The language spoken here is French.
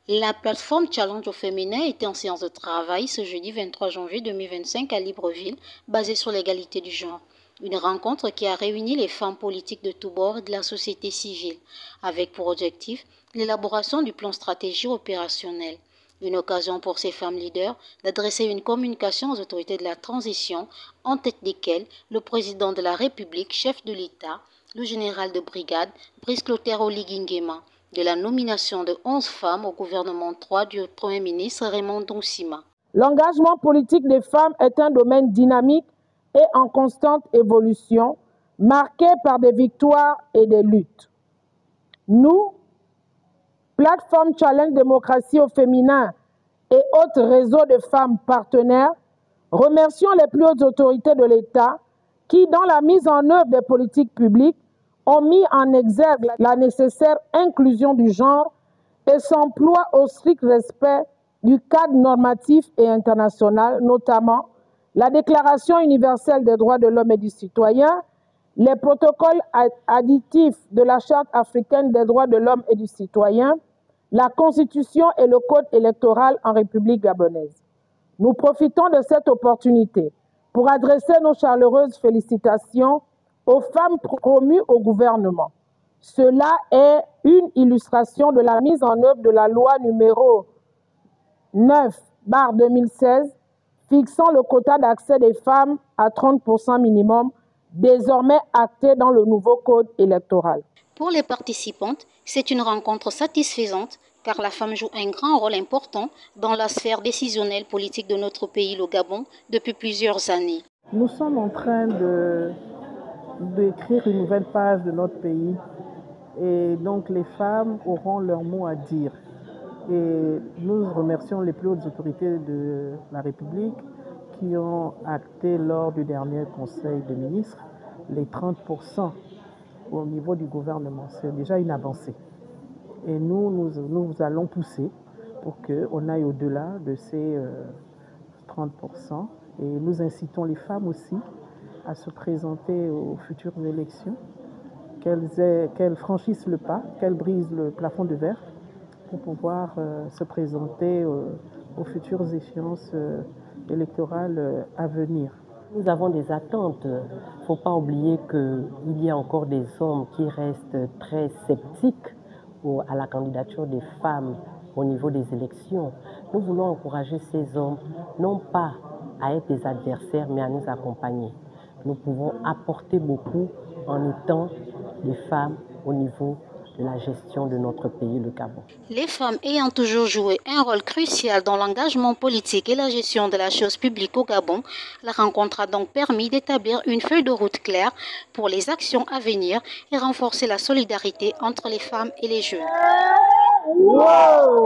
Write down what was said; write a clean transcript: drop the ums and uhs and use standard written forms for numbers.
La plateforme Challenge au féminin était en séance de travail ce jeudi 23 janvier 2025 à Libreville, basée sur l'égalité du genre. Une rencontre qui a réuni les femmes politiques de tous bords et de la société civile, avec pour objectif l'élaboration du plan stratégique opérationnel. Une occasion pour ces femmes leaders d'adresser une communication aux autorités de la transition, en tête desquelles le président de la République, chef de l'État, le général de brigade, Brice Clotaire Oligui Nguema, de la nomination de 11 femmes au gouvernement 3 du Premier ministre Raymond Donsima. L'engagement politique des femmes est un domaine dynamique et en constante évolution, marqué par des victoires et des luttes. Nous, plateforme Challenge Démocratie au féminin et autres réseaux de femmes partenaires, remercions les plus hautes autorités de l'État qui, dans la mise en œuvre des politiques publiques, ont mis en exergue la nécessaire inclusion du genre et s'emploient au strict respect du cadre normatif et international, notamment la Déclaration universelle des droits de l'homme et du citoyen, les protocoles additifs de la Charte africaine des droits de l'homme et du citoyen, la Constitution et le Code électoral en République gabonaise. Nous profitons de cette opportunité pour adresser nos chaleureuses félicitations aux femmes promues au gouvernement. Cela est une illustration de la mise en œuvre de la loi numéro 9/2016 fixant le quota d'accès des femmes à 30% minimum, désormais acté dans le nouveau code électoral. Pour les participantes, c'est une rencontre satisfaisante car la femme joue un grand rôle important dans la sphère décisionnelle politique de notre pays, le Gabon, depuis plusieurs années. Nous sommes en train d'écrire une nouvelle page de notre pays et donc les femmes auront leur mot à dire. Et nous remercions les plus hautes autorités de la République qui ont acté lors du dernier Conseil des ministres les 30% au niveau du gouvernement. C'est déjà une avancée. Et nous allons pousser pour qu'on aille au-delà de ces 30%. Et nous incitons les femmes aussi à se présenter aux futures élections, qu'elles franchissent le pas, qu'elles brisent le plafond de verre pour pouvoir se présenter aux futures échéances électorales à venir. Nous avons des attentes. Il ne faut pas oublier qu'il y a encore des hommes qui restent très sceptiques à la candidature des femmes au niveau des élections. Nous voulons encourager ces hommes, non pas à être des adversaires, mais à nous accompagner. Nous pouvons apporter beaucoup en étant des femmes au niveau de la gestion de notre pays, le Gabon. Les femmes ayant toujours joué un rôle crucial dans l'engagement politique et la gestion de la chose publique au Gabon, la rencontre a donc permis d'établir une feuille de route claire pour les actions à venir et renforcer la solidarité entre les femmes et les jeunes. Wow!